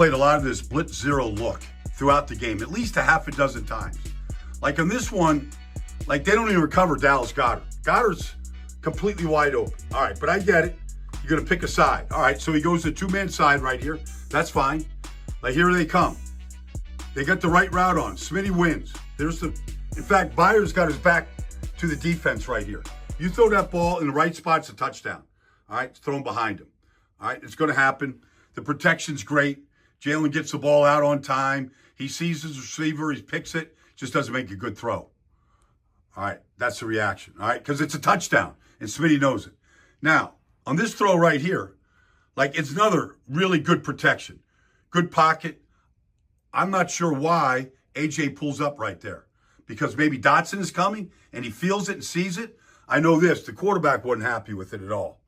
played a lot of this blitz zero look throughout the game, at least a half a dozen times. Like on this one, like they don't even recover Dallas Goedert. Goddard's completely wide open. All right, but I get it. You're going to pick a side. All right, so he goes to two-man side right here. That's fine. Like here they come. They got the right route on. Smitty wins. In fact, Byers got his back to the defense right here. You throw that ball in the right spot, it's a touchdown. All right, throw him behind him. All right, it's going to happen. The protection's great. Jalen gets the ball out on time. He sees his receiver. He picks it. Just doesn't make a good throw. All right, that's the reaction. All right, because it's a touchdown, and Smitty knows it. Now, on this throw right here, like it's another really good protection. Good pocket. I'm not sure why AJ pulls up right there. Because maybe Dotson is coming, and he feels it and sees it. I know this. The quarterback wasn't happy with it at all.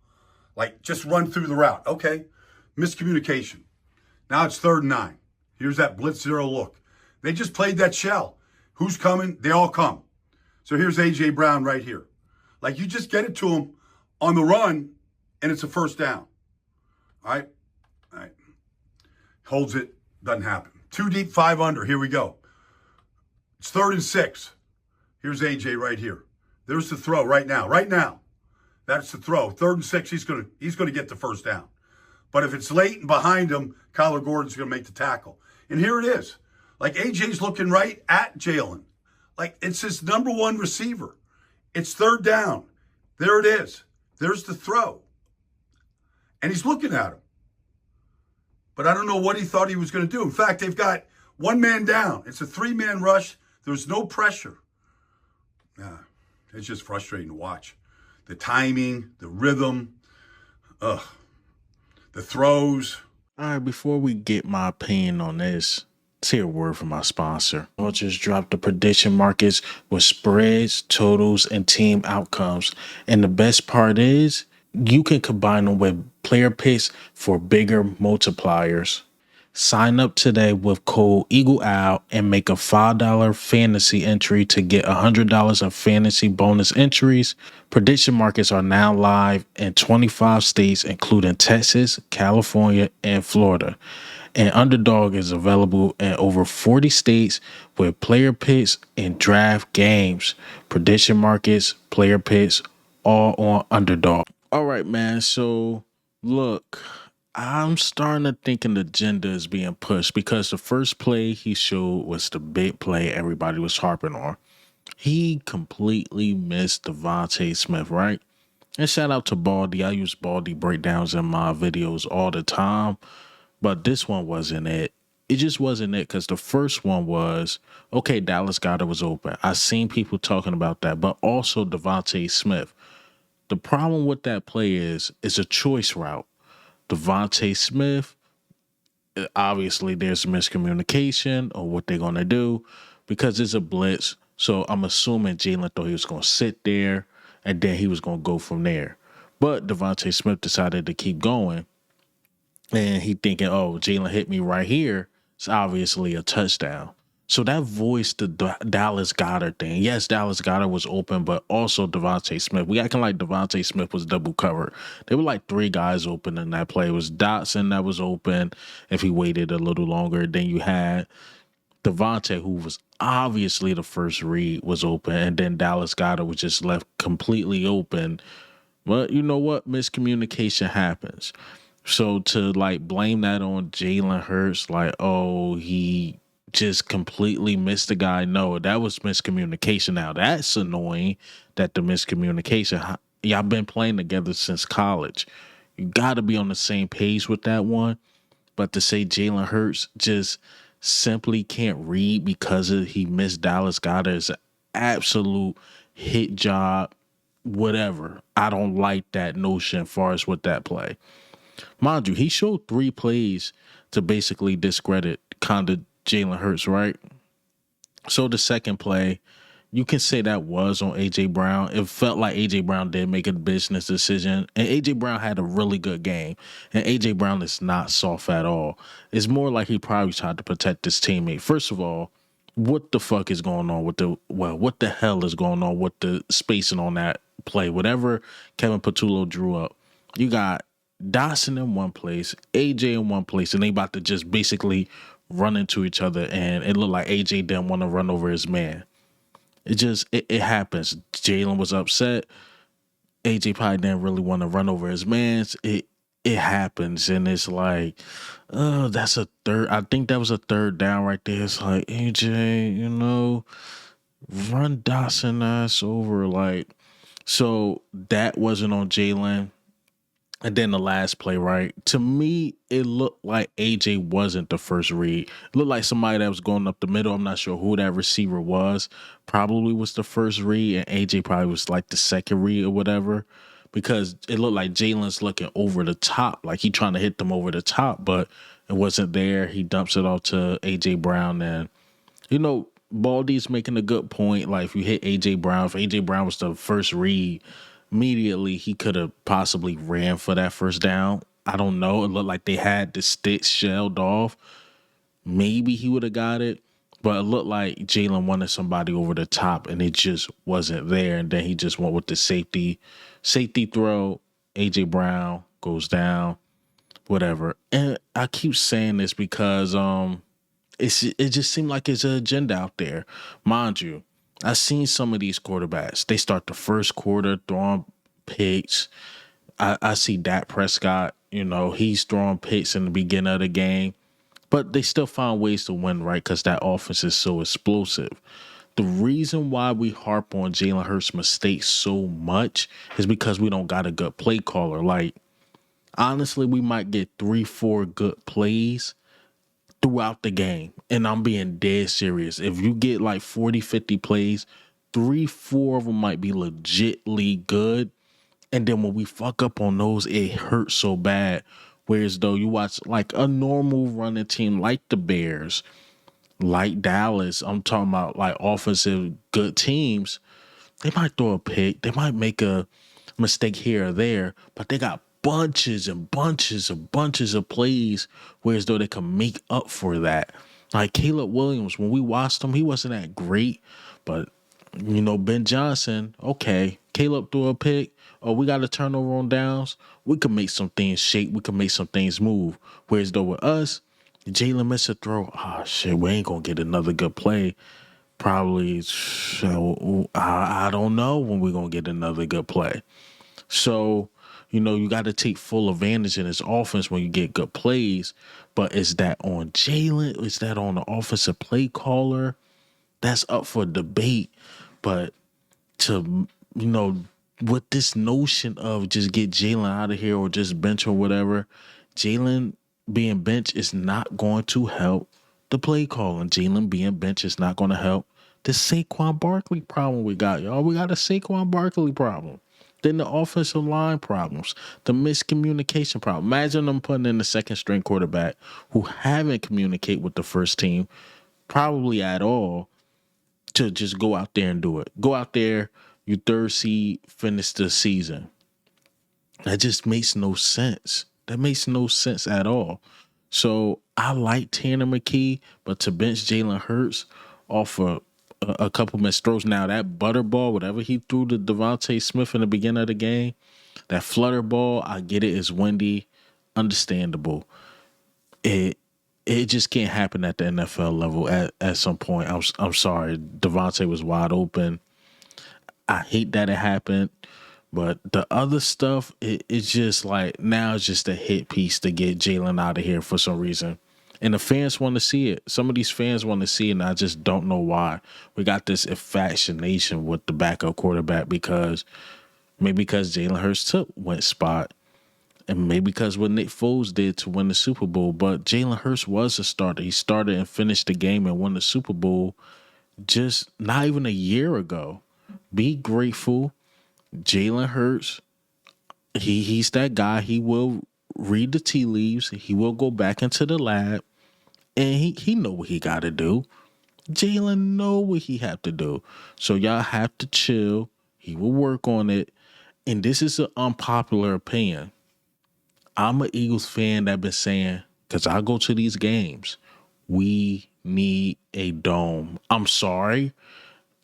Like, just run through the route. Okay, miscommunication. Now it's 3rd and 9. Here's that blitz zero look. They just played that shell. Who's coming? They all come. So here's A.J. Brown right here. Like, you just get it to him on the run, and it's a first down. All right? All right. Holds it. Doesn't happen. 2 deep, 5 under. Here we go. It's 3rd and 6. Here's A.J. right here. There's the throw right now. Right now. That's the throw. 3rd and 6, he's gonna get the first down. But if it's late and behind him, Kyler Gordon's going to make the tackle. And here it is. Like, A.J.'s looking right at Jalen. Like, it's his number one receiver. It's 3rd down. There it is. There's the throw. And he's looking at him. But I don't know what he thought he was going to do. In fact, they've got one man down. It's a 3-man rush. There's no pressure. It's just frustrating to watch. The timing, the rhythm, the throws. All right, before we get my opinion on this, let's hear a word from my sponsor. I'll just drop the prediction markets with spreads, totals, and team outcomes. And the best part is you can combine them with player picks for bigger multipliers. Sign up today with code EAGLEAL and make a $5 fantasy entry to get $100 of fantasy bonus entries. Prediction markets are now live in 25 states, including Texas, California, and Florida. And Underdog is available in over 40 states with player picks and draft games. Prediction markets, player picks, all on Underdog. All right, man. So, look, I'm starting to think an agenda is being pushed because the first play he showed was the big play everybody was harping on. He completely missed Devontae Smith, right? And shout out to Baldy. I use Baldy breakdowns in my videos all the time, but this one wasn't it. It just wasn't it because the first one was, okay, Dallas Goedert was open. I seen people talking about that, but also Devontae Smith. The problem with that play is it's a choice route. Devontae Smith, obviously there's miscommunication on what they're going to do because it's a blitz. So I'm assuming Jalen thought he was going to sit there and then he was going to go from there. But Devontae Smith decided to keep going. And he thinking, oh, Jalen hit me right here. It's obviously a touchdown. So that voiced the Dallas Goedert thing. Yes, Dallas Goedert was open, but also Devontae Smith. We acting like Devontae Smith was double covered. There were like 3 guys open in that play. It was Dotson that was open if he waited a little longer. Then you had Devontae, who was obviously the first read, was open. And then Dallas Goedert was just left completely open. But you know what? Miscommunication happens. So to like blame that on Jalen Hurts, like, oh, he just completely missed the guy. No, that was miscommunication. Now that's annoying that the miscommunication, y'all been playing together since college. You got to be on the same page with that one. But to say Jalen Hurts just simply can't read because he missed Dallas Goedert is an absolute hit job, whatever. I don't like that notion as far as with that play. Mind you, he showed 3 plays to basically discredit kind of Jalen Hurts, right? So the second play, you can say that was on A.J. Brown. It felt like A.J. Brown did make a business decision. And A.J. Brown had a really good game. And A.J. Brown is not soft at all. It's more like he probably tried to protect his teammate. First of all, what the fuck is going on with what the hell is going on with the spacing on that play? Whatever Kevin Patullo drew up, you got Dawson in one place, AJ in one place, and they about to just basically run into each other. And it looked like AJ didn't want to run over his man. It happens. Jalen was upset. AJ probably didn't really want to run over his man's. It happens, and it's like, oh, that's a third. I think that was a third down right there. It's like, AJ, run Dawson ass over. Like, so that wasn't on Jalen. And then the last play, right? To me, it looked like AJ wasn't the first read. It looked like somebody that was going up the middle. I'm not sure who that receiver was. Probably was the first read, and AJ probably was like the second read or whatever. Because it looked like Jalen's looking over the top, like he trying to hit them over the top, but it wasn't there. He dumps it off to AJ Brown, and Baldy's making a good point. Like if you hit AJ Brown, if AJ Brown was the first read, immediately he could have possibly ran for that first down. I don't know. It looked like they had the sticks shelled off. Maybe he would have got it, but it looked like Jalen wanted somebody over the top, and it just wasn't there. And then he just went with the safety throw. AJ Brown goes down, whatever. And I keep saying this because it just seemed like it's an agenda out there. Mind you, I've seen some of these quarterbacks. They start the first quarter throwing picks. I see Dak Prescott, he's throwing picks in the beginning of the game. But they still find ways to win, right? Because that offense is so explosive. The reason why we harp on Jalen Hurts' mistakes so much is because we don't got a good play caller. Like, honestly, we might get 3-4 good plays throughout the game. And I'm being dead serious. If you get like 40-50 plays, 3-4 of them might be legitly good. And then when we fuck up on those, it hurts so bad. Whereas though you watch like a normal running team like the Bears, like Dallas, I'm talking about like offensive good teams, they might throw a pick, they might make a mistake here or there, but they got bunches and bunches and bunches of plays, whereas though they can make up for that. Like Caleb Williams, when we watched him, he wasn't that great, but Ben Johnson, okay, Caleb threw a pick. Oh, we got a turnover on downs. We can make some things shake. We can make some things move. Whereas though with us, Jalen missed a throw. Oh, shit, we ain't going to get another good play. Probably, so I don't know when we're going to get another good play. So, you got to take full advantage in this offense when you get good plays. But is that on Jalen? Is that on the offensive play caller? That's up for debate. But with this notion of just get Jalen out of here or just bench or whatever, Jalen being bench is not going to help the play calling. Jalen being bench is not going to help the Saquon Barkley problem we got, y'all. We got a Saquon Barkley problem. Then the offensive line problems, the miscommunication problem. Imagine them putting in the second string quarterback who haven't communicated with the first team probably at all to just go out there and do it. Go out there, you third seed, finish the season. That just makes no sense. That makes no sense at all. So I like Tanner McKee, but to bench Jalen Hurts off a couple missed throws. Now that butter ball, whatever he threw to Devontae Smith in the beginning of the game, that flutter ball, I get it, it's windy, understandable. It just can't happen at the NFL level at some point. I'm sorry, Devontae was wide open. I hate that it happened. But the other stuff, it's just like now it's just a hit piece to get Jalen out of here for some reason. And the fans want to see it. Some of these fans want to see it, and I just don't know why. We got this infatuation with the backup quarterback because Jalen Hurts took Wentz's spot, and maybe because what Nick Foles did to win the Super Bowl. But Jalen Hurts was a starter. He started and finished the game and won the Super Bowl just not even a year ago. Be grateful. Jalen Hurts, he's that guy. He will read the tea leaves. He will go back into the lab, and he know what he got to do. Jalen know what he have to do. So y'all have to chill. He will work on it. And this is an unpopular opinion. I'm an Eagles fan that been saying, because I go to these games, we need a dome. I'm sorry,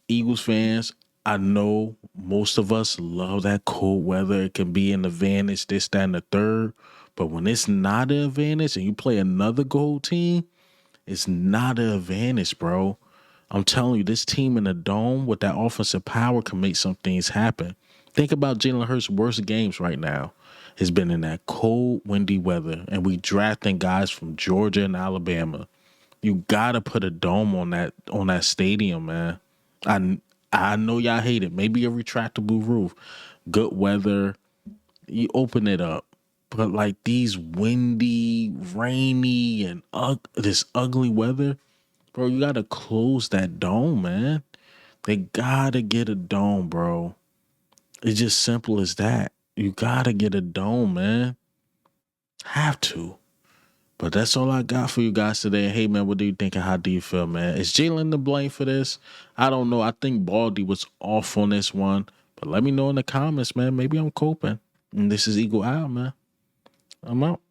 Eagles fans. I know most of us love that cold weather. It can be an advantage, this, that, and the third. But when it's not an advantage and you play another gold team, it's not an advantage, bro. I'm telling you, this team in the dome with that offensive power can make some things happen. Think about Jalen Hurts' worst games right now. Has been in that cold, windy weather, and we drafting guys from Georgia and Alabama. You gotta put a dome on that stadium, man. I I know y'all hate it. Maybe a retractable roof, good weather. You open it up, but like these windy, rainy, and this ugly weather, bro, you gotta close that dome, man. They gotta get a dome, bro. It's just simple as that. You gotta get a dome, man. Have to. But that's all I got for you guys today. Hey, man, what do you think and how do you feel, man? Is Jalen to blame for this? I don't know. I think Baldy was off on this one. But let me know in the comments, man. Maybe I'm coping. And this is Eagle Out, man. I'm out.